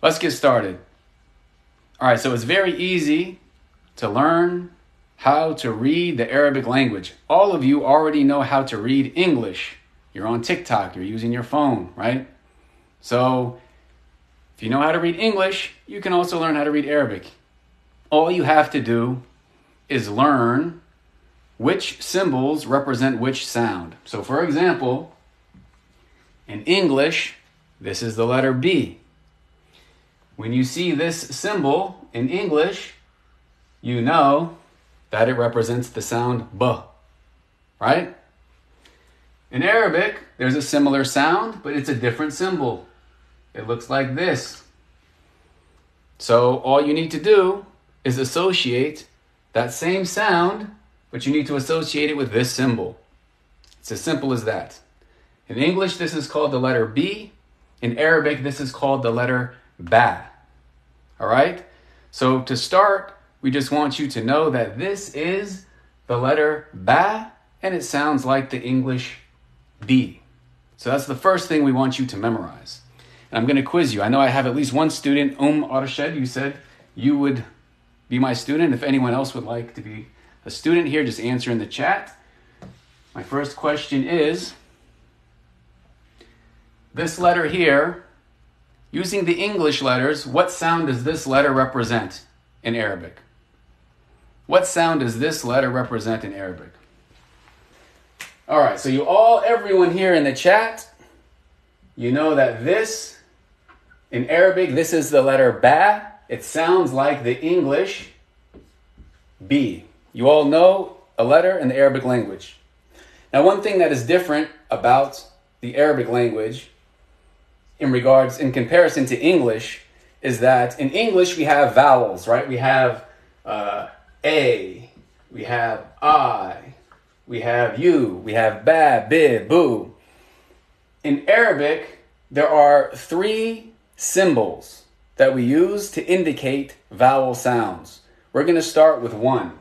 Let's get started. All right, so it's very easy to learn how to read the Arabic language. All of you already know how to read English. You're on TikTok, you're using your phone, right? So if you know how to read English, you can also learn how to read Arabic. All you have to do is learn which symbols represent which sound. So for example, in English, this is the letter B. When you see this symbol in English, you know that it represents the sound B, right? In Arabic, there's a similar sound, but it's a different symbol. It looks like this. So all you need to do is associate that same sound, but you need to associate it with this symbol. It's as simple as that. In English, this is called the letter B. In Arabic, this is called the letter Ba. All right? So to start, we just want you to know that this is the letter Ba, and it sounds like the English B. So that's the first thing we want you to memorize. And I'm going to quiz you. I know I have at least one student, Arshed, you said you would be my student. If anyone else would like to be a student here, just answer in the chat. My first question is, this letter here, using the English letters, what sound does this letter represent in Arabic? What sound does this letter represent in Arabic? All right, so everyone here in the chat, you know that this, in Arabic, this is the letter Ba. It sounds like the English B. You all know a letter in the Arabic language. Now, one thing that is different about the Arabic language in comparison to English is that in English we have vowels, right? We have A, we have I, we have you, we have ba, bi, boo. In Arabic, there are 3 symbols that we use to indicate vowel sounds. We're going to start with 1.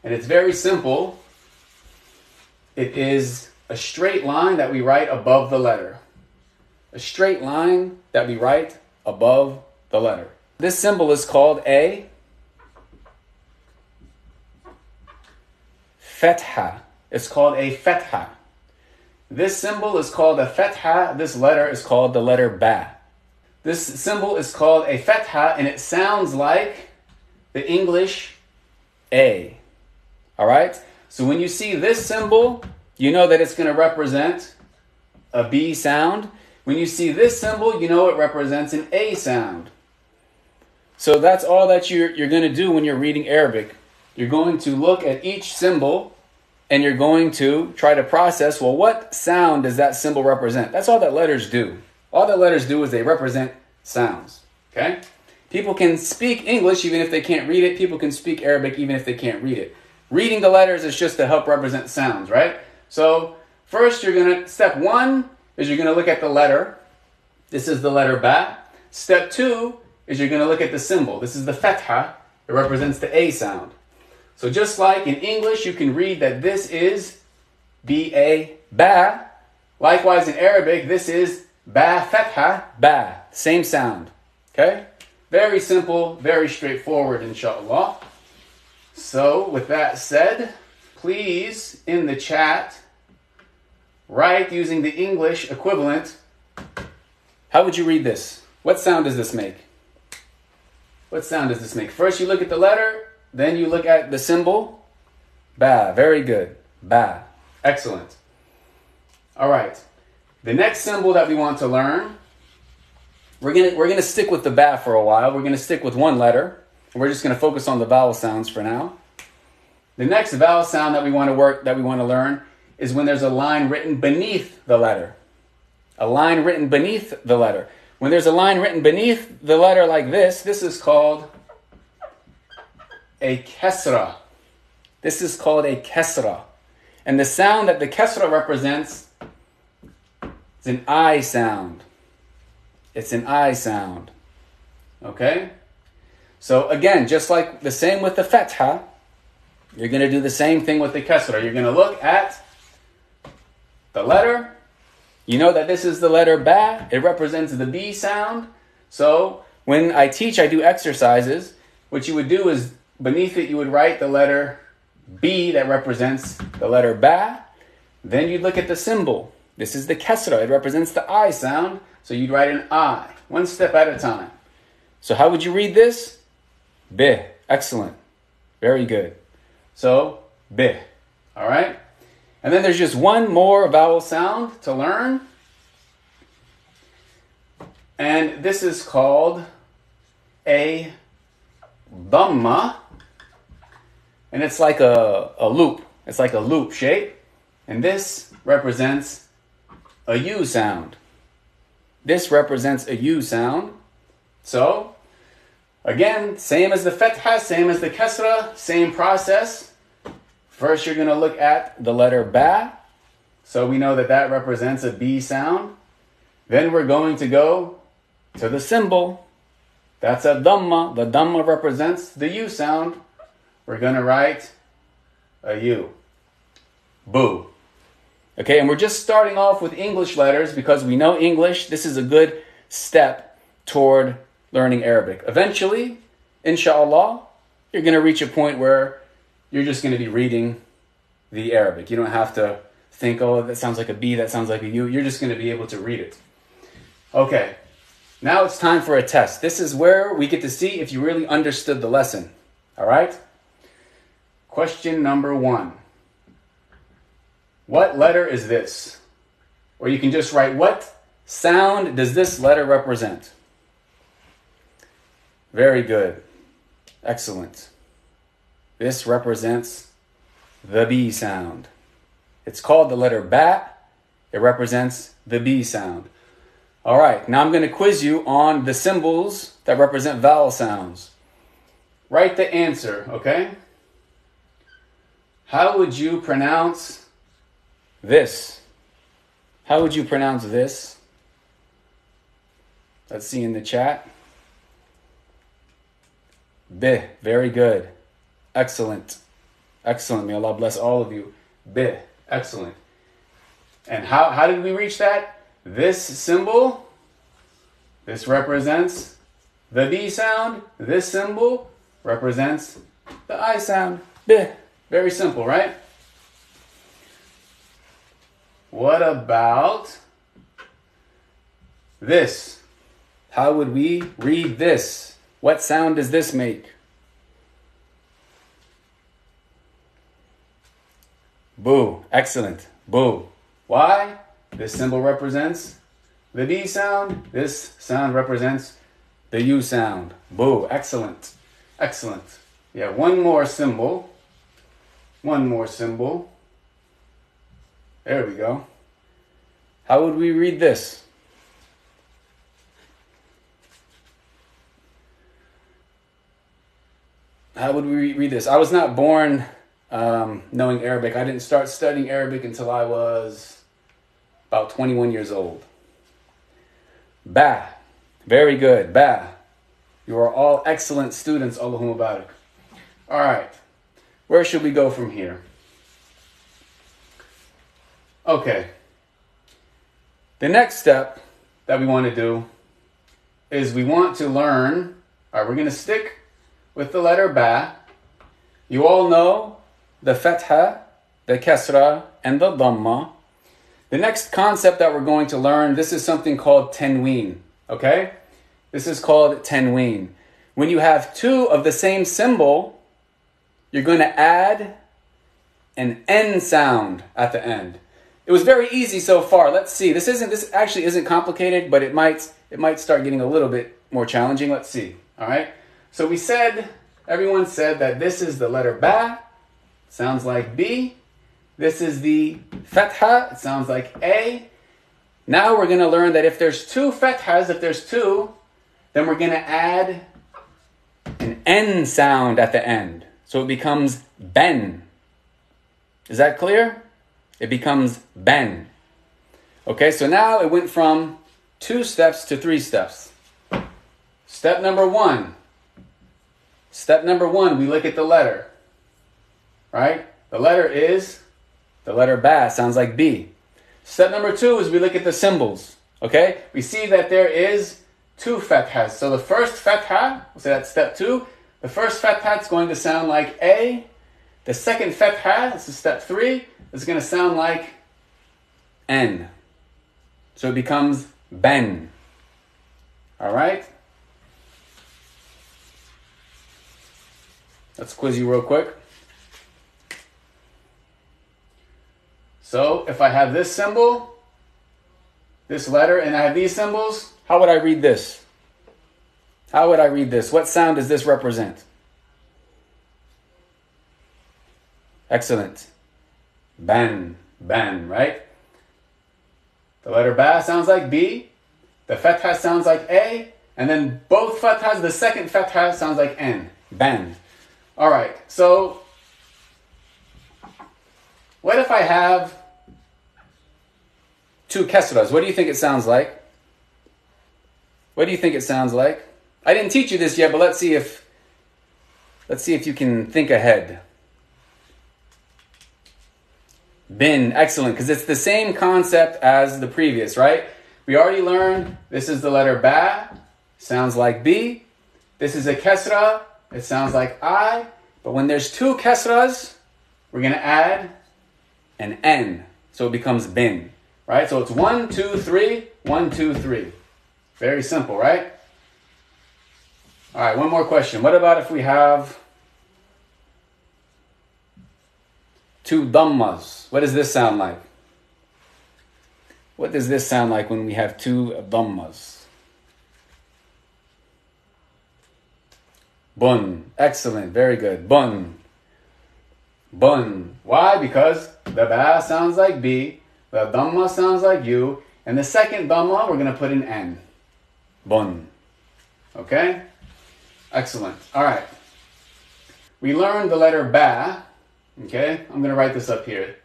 And it's very simple. It is a straight line that we write above the letter. A straight line that we write above the letter. This symbol is called a fetha. It's called a fetha. This symbol is called a fetha. This letter is called the letter Ba. This symbol is called a fetha, and it sounds like the English A. All right? So when you see this symbol, you know that it's going to represent a B sound. When you see this symbol, you know it represents an A sound. So that's all that you're going to do when you're reading Arabic. You're going to look at each symbol and you're going to try to process, well, what sound does that symbol represent? That's all that letters do. All that letters do is they represent sounds. Okay? People can speak English even if they can't read it. People can speak Arabic even if they can't read it. Reading the letters is just to help represent sounds, right? So first, step 1 is you're going to look at the letter. This is the letter Ba. Step 2 is you're going to look at the symbol. This is the fetha. It represents the A sound. So just like in English, you can read that this is B-A, Ba. Likewise in Arabic, this is Ba fetha, Ba. Same sound. Okay? Very simple, very straightforward, inshallah. So with that said, please, in the chat, write using the English equivalent. How would you read this? What sound does this make? What sound does this make? First you look at the letter, then you look at the symbol. Ba. Very good. Ba. Excellent. All right. The next symbol that we want to learn, we're gonna stick with the Ba for a while. We're gonna stick with one letter. We're just gonna focus on the vowel sounds for now. The next vowel sound that we want to learn is when there's a line written beneath the letter. A line written beneath the letter. When there's a line written beneath the letter like this is called a kesra. This is called a kesra. And the sound that the kesra represents is an I sound. It's an I sound. Okay? So again, just like the same with the fetha, you're going to do the same thing with the kasra. You're going to look at the letter. You know that this is the letter ba. It represents the B sound. So when I teach, I do exercises. What you would do is beneath it, you would write the letter B that represents the letter ba. Then you'd look at the symbol. This is the kesra. It represents the I sound. So you'd write an I, one step at a time. So how would you read this? B. Excellent. Very good. So, B. All right? And then there's just one more vowel sound to learn. And this is called a dhamma. And it's like a loop. It's like a loop shape. And this represents a U sound. This represents a U sound. So, again, same as the fetha, same as the kasra, same process. First, you're going to look at the letter ba. So we know that that represents a B sound. Then we're going to go to the symbol. That's a dhamma. The dhamma represents the U sound. We're going to write a U. Boo. Okay, and we're just starting off with English letters because we know English. This is a good step toward learning Arabic. Eventually, inshallah, you're going to reach a point where you're just going to be reading the Arabic. You don't have to think, oh, that sounds like a B, that sounds like a U. You're just going to be able to read it. Okay, now it's time for a test. This is where we get to see if you really understood the lesson. All right? Question number 1. What letter is this? Or you can just write, what sound does this letter represent? Very good. Excellent. This represents the B sound. It's called the letter ba. It represents the B sound. All right, now I'm going to quiz you on the symbols that represent vowel sounds. Write the answer, okay? How would you pronounce this? How would you pronounce this? Let's see in the chat. B. Very good. Excellent. Excellent. May Allah bless all of you. B. Excellent. And how did we reach that? This symbol, this represents the B sound. This symbol represents the I sound. B. Very simple, right? What about this? How would we read this? What sound does this make? Boo. Excellent. Boo. Why? This symbol represents the B sound. This sound represents the U sound. Boo. Excellent. Excellent. Yeah, one more symbol. One more symbol. There we go. How would we read this? How would we read this? I was not born knowing Arabic. I didn't start studying Arabic until I was about 21 years old. Ba. Very good. Ba. You are all excellent students. Allahumma barik. All right. Where should we go from here? Okay. The next step that we want to do is we want to learn, all right, we're going to stick with the letter ba. You all know the fetha, the kasra, and the dhamma. The next concept that we're going to learn, this is something called tanween, okay? This is called tanween. When you have two of the same symbol, you're going to add an N sound at the end. It was very easy so far. Let's see. This actually isn't complicated, but it might start getting a little bit more challenging. Let's see. All right. So everyone said that this is the letter ba. Sounds like B. This is the fetha. It sounds like A. Now we're going to learn that if there's two fethas, then we're going to add an N sound at the end. So it becomes ben. Is that clear? It becomes ben. Okay, so now it went from 2 steps to 3 steps. Step number 1. Step number 1, we look at the letter. Right? The letter is the letter ba. Sounds like B. Step number 2 is we look at the symbols. Okay? We see that there is two fathas. So the first fatha, we'll say that's step 2. The first fatha is going to sound like A. The second fatha, this is step 3, is going to sound like N. So it becomes ben. All right? Let's quiz you real quick. So if I have this symbol, this letter, and I have these symbols, how would I read this? How would I read this? What sound does this represent? Excellent. Ben, ben, right? The letter ba sounds like B, the fatha sounds like A, and then both fathas, the second fatha sounds like N. Ben. All right, so what if I have two kesras? What do you think it sounds like? What do you think it sounds like? I didn't teach you this yet, but let's see if you can think ahead. Bin, excellent, because it's the same concept as the previous, right? We already learned this is the letter ba, sounds like B. This is a kesra, it sounds like I. But when there's two kesras, we're going to add an N, so it becomes bin, right? So it's 1, 2, 3, 1, 2, 3. Very simple, right? All right, one more question. What about if we have two dhammas? What does this sound like? What does this sound like when we have two dhammas? Bun. Excellent. Very good. Bun. Bun. Why? Because the ba sounds like B, the dhamma sounds like U, and the second dhamma we're going to put an N. Bun. Okay? Excellent. All right. We learned the letter ba. Okay? I'm going to write this up here.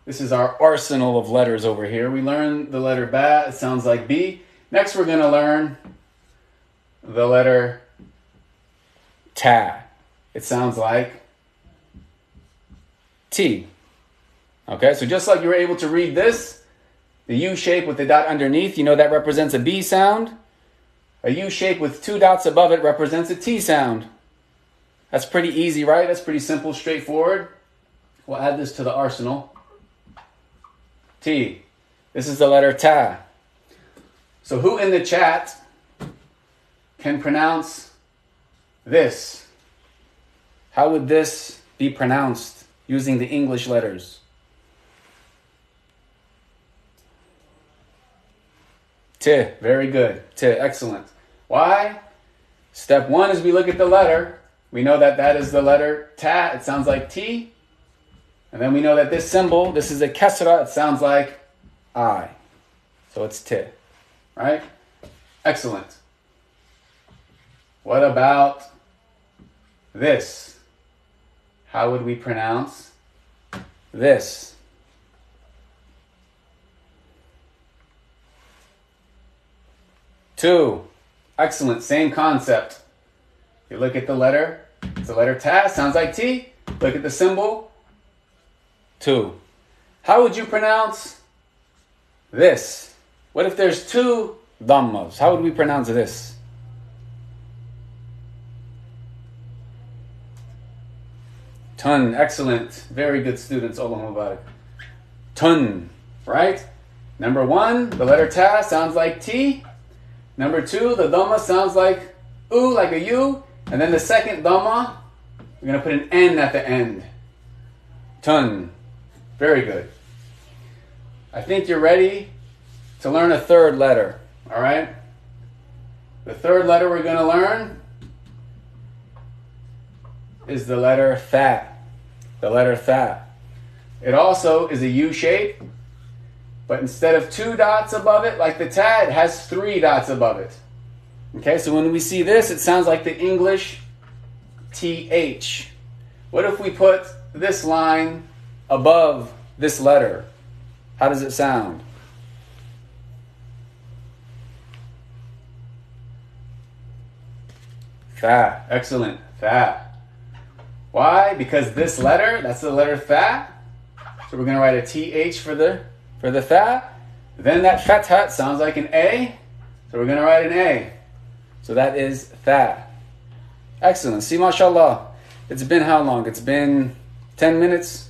This is our arsenal of letters over here. We learned the letter ba. It sounds like B. Next, we're going to learn the letter ta. It sounds like T. Okay, so just like you were able to read this, the U shape with the dot underneath, you know that represents a B sound. A U shape with two dots above it represents a T sound. That's pretty easy, right? That's pretty simple, straightforward. We'll add this to the arsenal. T. This is the letter ta. So who in the chat can pronounce this? How would this be pronounced using the English letters? T. Very good. T. Excellent. Why? Step 1 is we look at the letter. We know that that is the letter ta. It sounds like T. And then we know that this symbol, this is a kesra. It sounds like I. So it's T. Right? Excellent. What about this? How would we pronounce this? Two. Excellent. Same concept. You look at the letter. It's the letter ta. Sounds like T. Look at the symbol. Two. How would you pronounce this? What if there's two dhammas? How would we pronounce this? Tun. Excellent. Very good students. Allahu Mubarak. Tun. Right? Number 1, the letter ta sounds like T. Number 2, the dhamma sounds like U, like a U. And then the second dhamma, we're going to put an N at the end. Tun. Very good. I think you're ready to learn a third letter. All right? The third letter we're going to learn is the letter tha. The letter tha. It also is a U shape, but instead of 2 dots above it, like the ta, it has 3 dots above it. Okay, so when we see this, it sounds like the English TH. What if we put this line above this letter? How does it sound? Tha. Excellent. Tha. Why? Because this letter, that's the letter tha. So we're going to write a TH for the tha. Then that fatha sounds like an A. So we're going to write an A. So that is tha. Excellent. See, mashallah. It's been how long? It's been 10 minutes.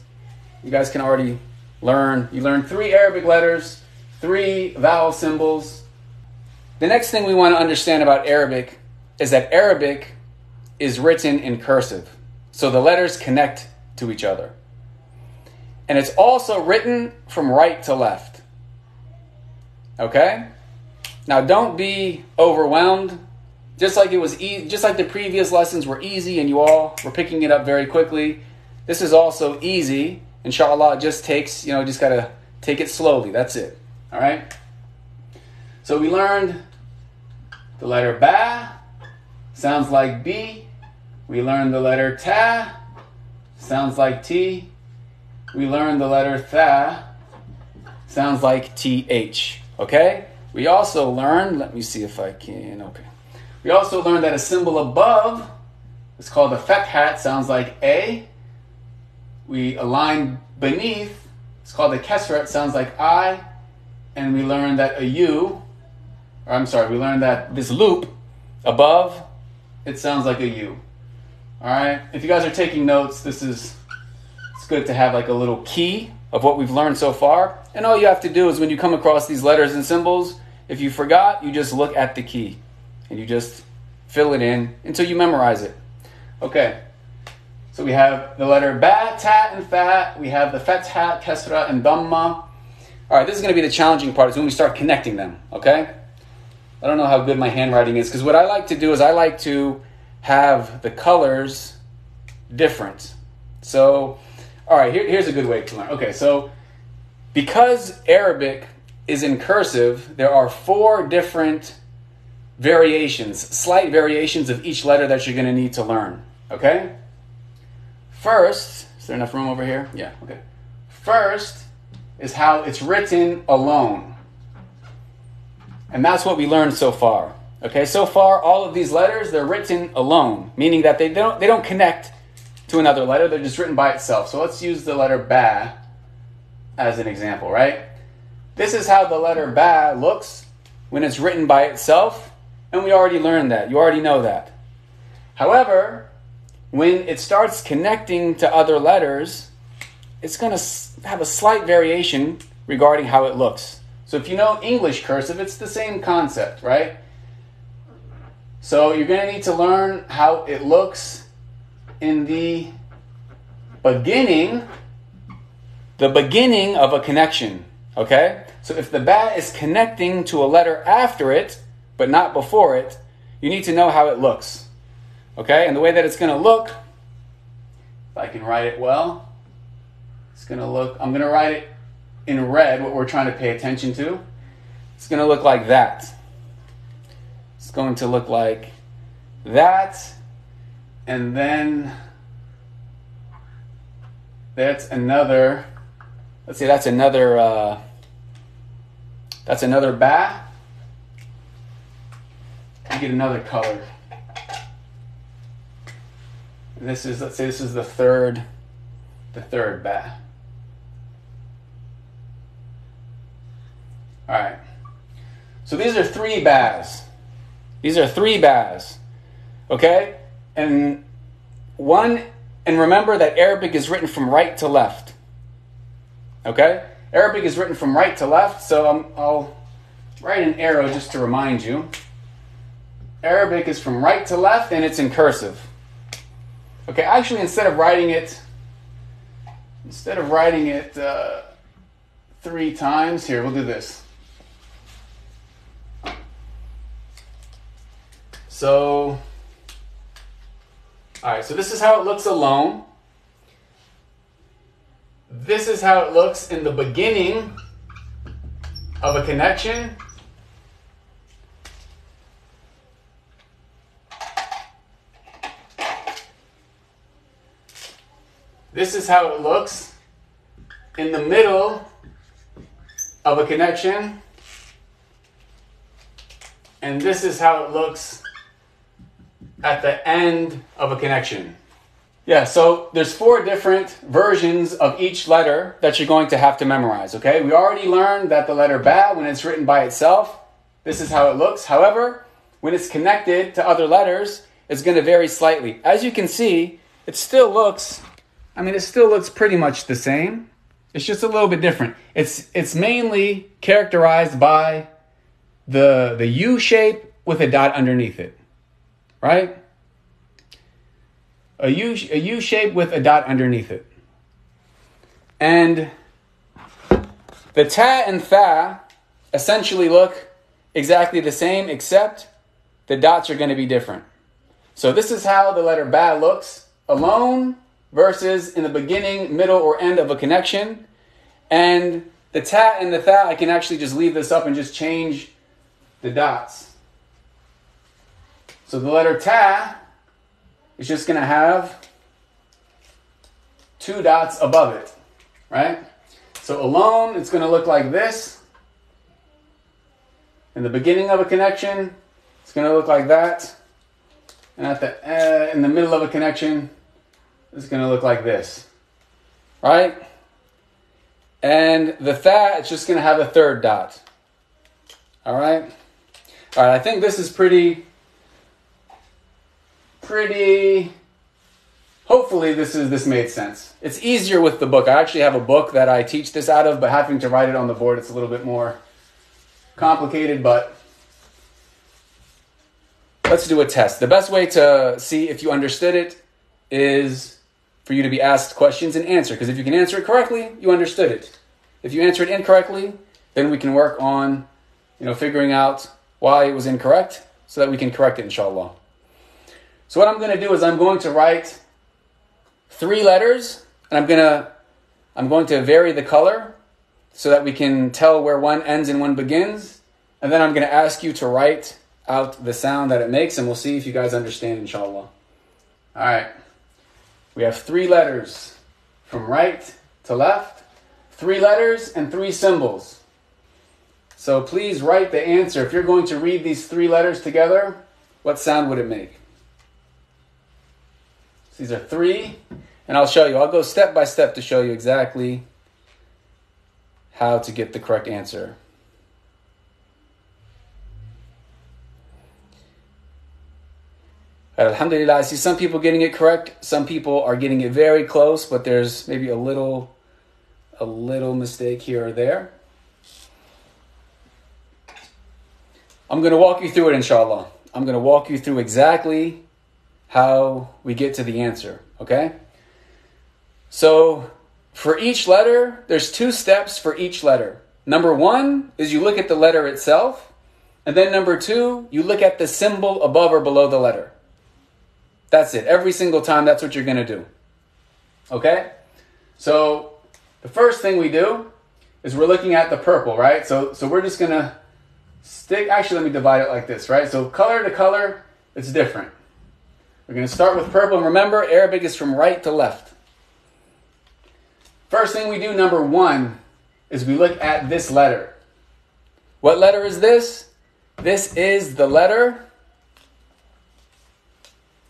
You guys can already learn. You learned 3 Arabic letters, 3 vowel symbols. The next thing we want to understand about Arabic is that Arabic is written in cursive. So the letters connect to each other. And it's also written from right to left. Okay? Now don't be overwhelmed. Just like it was just like the previous lessons were easy and you all were picking it up very quickly. This is also easy. Inshallah, it just takes, just got to take it slowly. That's it. All right? So we learned the letter ba, sounds like B. We learned the letter ta, sounds like T. We learned the letter tha, sounds like TH. Okay? We also learned, let me see if I can, okay. We also learned that a symbol above is called a fatha, sounds like A. We align beneath, it's called a kesra, it sounds like I. And we learned that we learned that this loop above, it sounds like a U. All right? If you guys are taking notes, it's good to have like a little key of what we've learned so far. And all you have to do is when you come across these letters and symbols, if you forgot, you just look at the key and you just fill it in until you memorize it. Okay. So we have the letter ba, ta, and tha. We have the fatha, kesra, and dhamma. All right, this is going to be the challenging part. Is when we start connecting them, okay? I don't know how good my handwriting is, because what I like to do is I like to have the colors different. So, all right, here's a good way to learn. Okay, so because Arabic is in cursive, there are 4 different variations, slight variations of each letter that you're going to need to learn, okay? First, is there enough room over here? Yeah, okay. First is how it's written alone. And that's what we learned so far. Okay, so far all of these letters, they're written alone, meaning that they don't connect to another letter, they're just written by itself. So let's use the letter ba as an example, right? This is how the letter ba looks when it's written by itself, and we already learned that. You already know that. However, when it starts connecting to other letters, it's going to have a slight variation regarding how it looks. So if you know English cursive, it's the same concept, right? So you're going to need to learn how it looks in the beginning of a connection, okay? So if the ba is connecting to a letter after it, but not before it, you need to know how it looks. Okay, and the way that it's going to look, if I can write it well, it's going to look, I'm going to write it in red, what we're trying to pay attention to. It's going to look like that. It's going to look like that, and then that's another, let's see, that's another ba. You get another color. Let's say this is the third ba. All right. So these are 3 bas. These are 3 bas. Okay? And remember that Arabic is written from right to left. Okay? Arabic is written from right to left, so I'll write an arrow just to remind you. Arabic is from right to left and it's in cursive. Okay, actually instead of writing it 3 times, here, we'll do this. So, all right, so this is how it looks alone. This is how it looks in the beginning of a connection. This is how it looks in the middle of a connection. And this is how it looks at the end of a connection. Yeah, so there's 4 different versions of each letter that you're going to have to memorize, okay? We already learned that the letter ba, when it's written by itself, this is how it looks. However, when it's connected to other letters, it's going to vary slightly. As you can see, it still looks pretty much the same. It's just a little bit different. It's mainly characterized by the U shape with a dot underneath it, right? A U shape with a dot underneath it. And the ta and tha essentially look exactly the same, except the dots are going to be different. So this is how the letter ba looks alone versus in the beginning, middle, or end of a connection. And the ta and the tha, I can actually just leave this up and just change the dots. So the letter ta is just going to have 2 dots above it, right? So alone, it's going to look like this. In the beginning of a connection, it's going to look like that. And at in the middle of a connection, it's going to look like this, right? And the tha, it's just going to have a 3rd dot. All right? All right, I think this is pretty, hopefully this made sense. It's easier with the book. I actually have a book that I teach this out of, but having to write it on the board, it's a little bit more complicated, but let's do a test. The best way to see if you understood it is for you to be asked questions and answer, because if you can answer it correctly, you understood it. If you answer it incorrectly, then we can work on, figuring out why it was incorrect so that we can correct it, inshallah. So what I'm going to do is I'm going to write 3 letters, and I'm going to vary the color so that we can tell where one ends and one begins. And then I'm going to ask you to write out the sound that it makes, and we'll see if you guys understand, inshallah. All right. We have 3 letters from right to left, 3 letters and 3 symbols. So please write the answer. If you're going to read these 3 letters together, what sound would it make? So these are 3, and I'll show you. I'll go step by step to show you exactly how to get the correct answer. Alhamdulillah, I see some people getting it correct. Some people are getting it very close, but there's maybe a little mistake here or there. I'm going to walk you through it, inshallah. I'm going to walk you through exactly how we get to the answer, okay? So for each letter, there's 2 steps for each letter. Number 1 is you look at the letter itself, and then number 2, you look at the symbol above or below the letter. That's it. Every single time, that's what you're going to do. Okay? So the first thing we do is we're looking at the purple, right? So we're just going to actually, let me divide it like this, right? So color to color, it's different. We're going to start with purple. And remember, Arabic is from right to left. First thing we do, number 1, is we look at this letter. What letter is this? This is the letter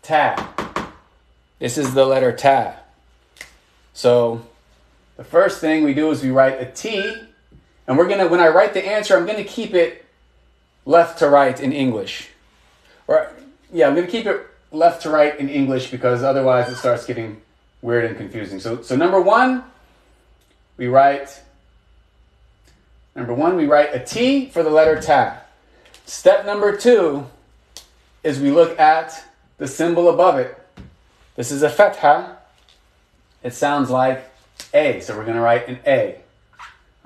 ta. This is the letter ta. So the first thing we do is we write a T, and when I write the answer, I'm going to keep it left to right in English. I'm going to keep it left to right in English because otherwise it starts getting weird and confusing. So number 1, we write a T for the letter ta. Step number 2 is we look at the symbol above it. This is a fatha. It sounds like A, so we're going to write an A.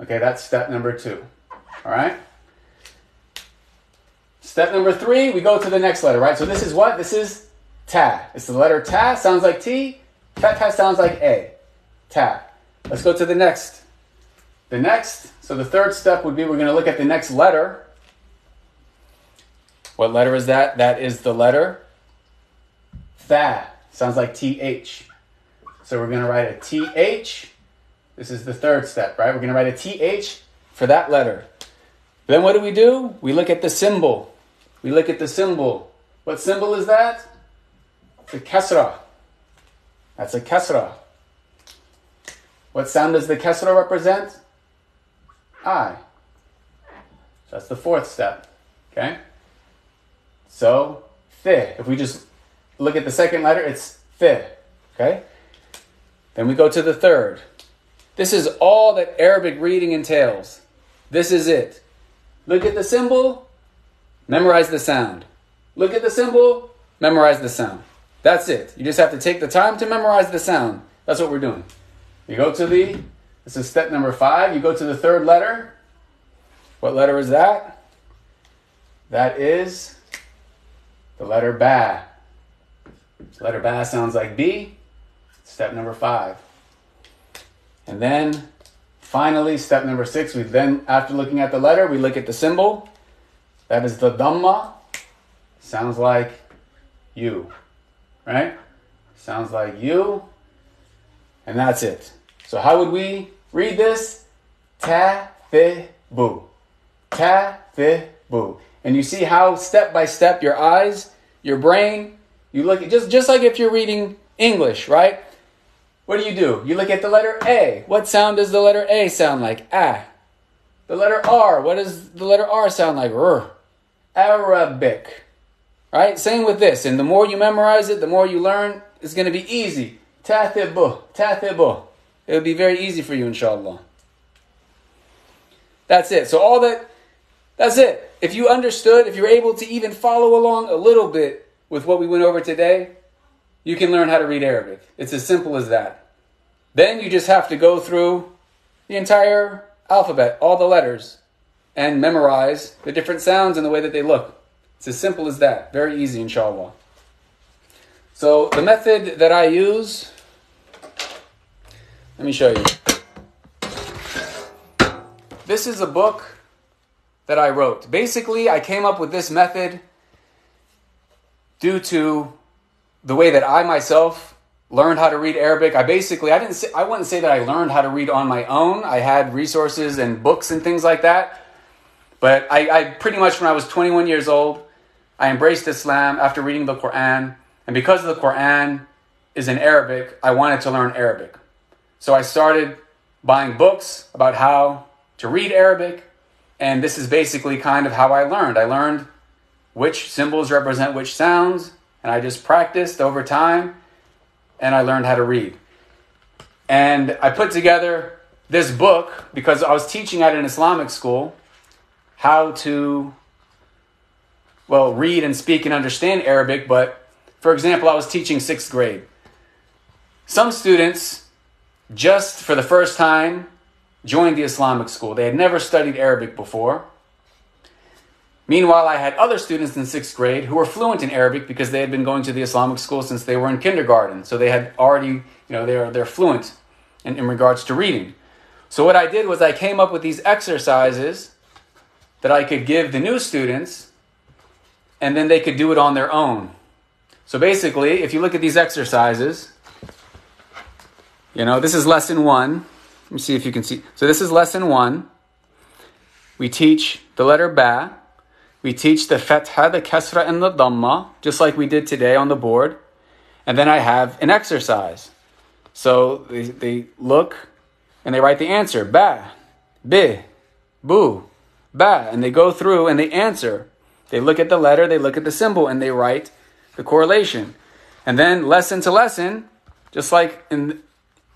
Okay, that's step number 2. All right? Step number 3, we go to the next letter, right? So this is what? This is ta. It's the letter ta, sounds like T. Fatha sounds like A. Ta. Let's go to the next. So the third step would be we're going to look at the next letter. What letter is that? That is the letter tha. Sounds like TH. So we're going to write a TH. This is the third step, right? We're going to write a TH for that letter. Then what do? We look at the symbol. What symbol is that? It's a kasra. That's a kasra. What sound does the kasra represent? I. So that's the 4th step. Okay? So, th. If we just look at the second letter, it's th. Okay? Then we go to the third. This is all that Arabic reading entails. This is it. Look at the symbol, memorize the sound. Look at the symbol, memorize the sound. That's it. You just have to take the time to memorize the sound. That's what we're doing. You go to this is step number 5. You go to the third letter. What letter is that? That is the letter ba. The letter ba sounds like B. Step number 5. And then finally, step number 6, after looking at the letter, we look at the symbol. That is the dhamma. Sounds like you. Right? Sounds like you. And that's it. So how would we read this? Ta-thi-bu. Ta-thi-bu. And you see how step by step your eyes, your brain, you look at just like if you're reading English, right? What do? You look at the letter A. What sound does the letter A sound like? Ah. The letter R. What does the letter R sound like? R. Arabic. Right? Same with this. And the more you memorize it, the more you learn, it's going to be easy. Ta-thi-bu. Ta-thi-bu. It'll be very easy for you, inshallah. That's it. So that's it. If you understood, if you're able to even follow along a little bit with what we went over today, you can learn how to read Arabic. It's as simple as that. Then you just have to go through the entire alphabet, all the letters, and memorize the different sounds and the way that they look. It's as simple as that. Very easy, inshallah. So the method that I use, let me show you. This is a book that I wrote. Basically, I came up with this method due to the way that I myself learned how to read Arabic. I wouldn't say that I learned how to read on my own. I had resources and books and things like that. But I pretty much, when I was 21 years old, I embraced Islam after reading the Quran. And because the Quran is in Arabic, I wanted to learn Arabic. So I started buying books about how to read Arabic. And this is basically kind of how I learned. I learned which symbols represent which sounds. And I just practiced over time. And I learned how to read. And I put together this book because I was teaching at an Islamic school how to, read and speak and understand Arabic. But, for example, I was teaching 6th grade. Some students, just for the first time, joined the Islamic school. They had never studied Arabic before. Meanwhile, I had other students in 6th grade who were fluent in Arabic because they had been going to the Islamic school since they were in kindergarten. So they had already, they're fluent in regards to reading. So what I did was I came up with these exercises that I could give the new students, and then they could do it on their own. So basically, if you look at these exercises, this is lesson 1. Let me see if you can see. So this is lesson 1. We teach the letter ba. We teach the fatha, the kasra, and the dhamma, just like we did today on the board. And then I have an exercise. So they look and they write the answer. Ba, bi, bu, ba. And they go through and they answer. They look at the letter, they look at the symbol, and they write the correlation. And then lesson to lesson, just like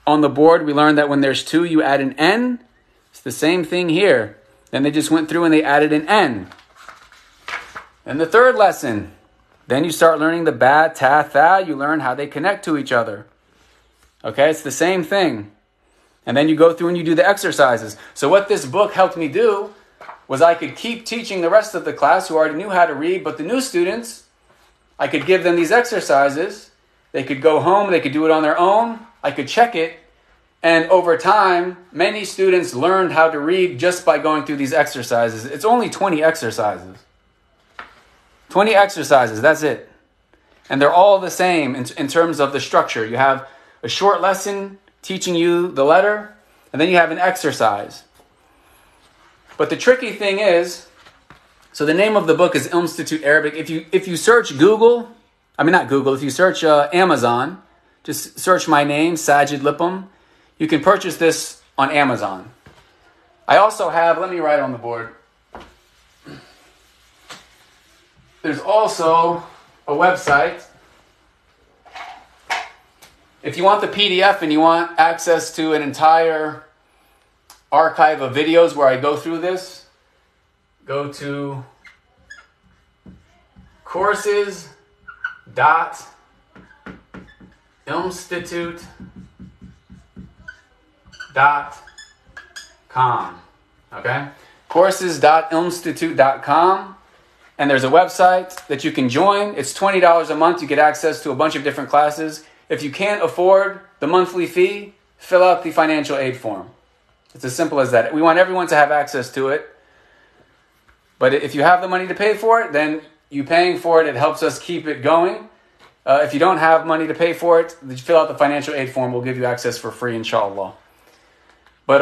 on the board, we learned that when there's 2, you add an N. It's the same thing here. Then they just went through and they added an N. And the third lesson, then you start learning the ba, ta, tha. You learn how they connect to each other. Okay, it's the same thing. And then you go through and you do the exercises. So what this book helped me do was I could keep teaching the rest of the class who already knew how to read, but the new students, I could give them these exercises. They could go home, they could do it on their own. I could check it. And over time, many students learned how to read just by going through these exercises. It's only 20 exercises. 20 exercises, that's it. And they're all the same in terms of the structure. You have a short lesson teaching you the letter, and then you have an exercise. But the tricky thing is, so the name of the book is Institute Arabic. If you search if you search Amazon, just search my name, Sajid Lippum, you can purchase this on Amazon. I also have, let me write on the board. there's also a website. If you want the PDF and you want access to an entire archive of videos where I go through this, go to courses.ilmstitute.com. Okay? Courses.ilmstitute.com. And there's a website that you can join. It's $20 a month. You get access to a bunch of different classes. If you can't afford the monthly fee, fill out the financial aid form. It's as simple as that. We want everyone to have access to it. But if you have the money to pay for it, then you paying for it, it helps us keep it going. If you don't have money to pay for it, fill out the financial aid form. We'll give you access for free, inshallah. But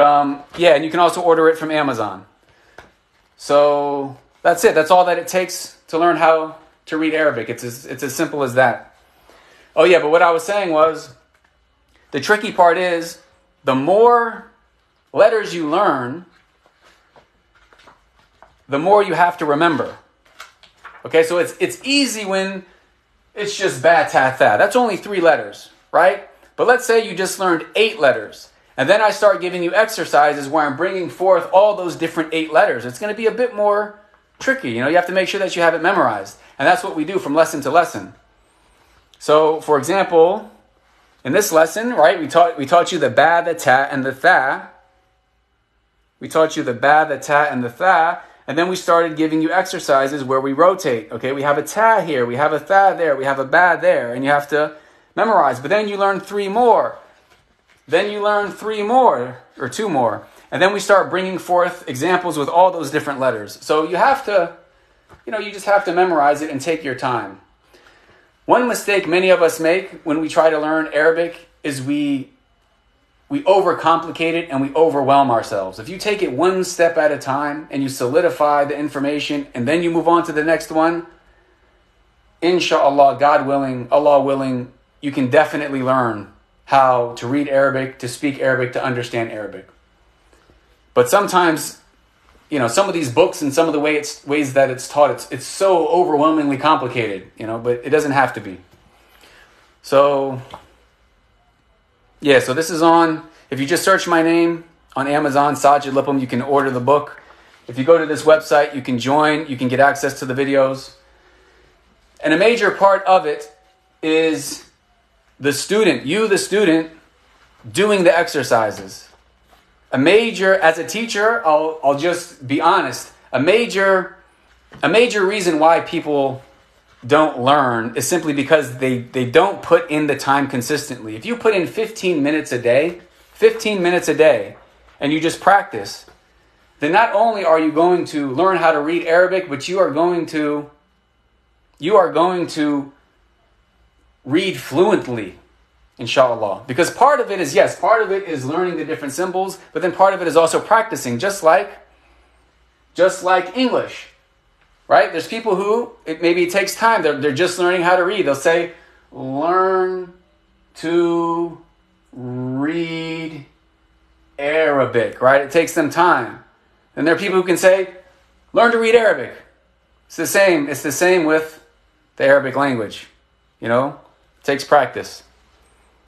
yeah, and you can also order it from Amazon. So that's it. That's all that it takes to learn how to read Arabic. It's as simple as that. Oh yeah, but what I was saying was, the tricky part is, the more letters you learn, the more you have to remember. Okay, so it's easy when it's just ba, ta, tha. That's only 3 letters, right? But let's say you just learned 8 letters. And then I start giving you exercises where I'm bringing forth all those different 8 letters. It's going to be a bit more tricky. You have to make sure that you have it memorized. And that's what we do from lesson to lesson. So, for example, in this lesson, right, we taught you the ba, the ta, and the tha. We taught you the ba, the ta, and the tha. And then we started giving you exercises where we rotate. Okay, we have a ta here, we have a tha there, we have a ba there, and you have to memorize. But then you learn 3 more. Then you learn 3 more, or 2 more. And then we start bringing forth examples with all those different letters. So you have to, you just have to memorize it and take your time. One mistake many of us make when we try to learn Arabic is we overcomplicate it and we overwhelm ourselves. If you take it one step at a time and you solidify the information and then you move on to the next one, inshallah, God willing, Allah willing, you can definitely learn how to read Arabic, to speak Arabic, to understand Arabic. But sometimes, some of these books and some of the ways that it's taught, it's so overwhelmingly complicated, but it doesn't have to be. So, yeah, so this is on, if you just search my name on Amazon, Sajid Lippum, you can order the book. If you go to this website, you can join, you can get access to the videos. And a major part of it is the student, doing the exercises. As a teacher, I'll just be honest, a major reason why people don't learn is simply because they don't put in the time consistently. If you put in 15 minutes a day, and you just practice, then not only are you going to learn how to read Arabic, but you are going to read fluently, inshallah. Because part of it is learning the different symbols, but then part of it is also practicing, just like English. Right? There's people who, maybe it takes time. They're just learning how to read. They'll say, learn to read Arabic. Right? It takes them time. And there are people who can say, learn to read Arabic. It's the same with the Arabic language. It takes practice.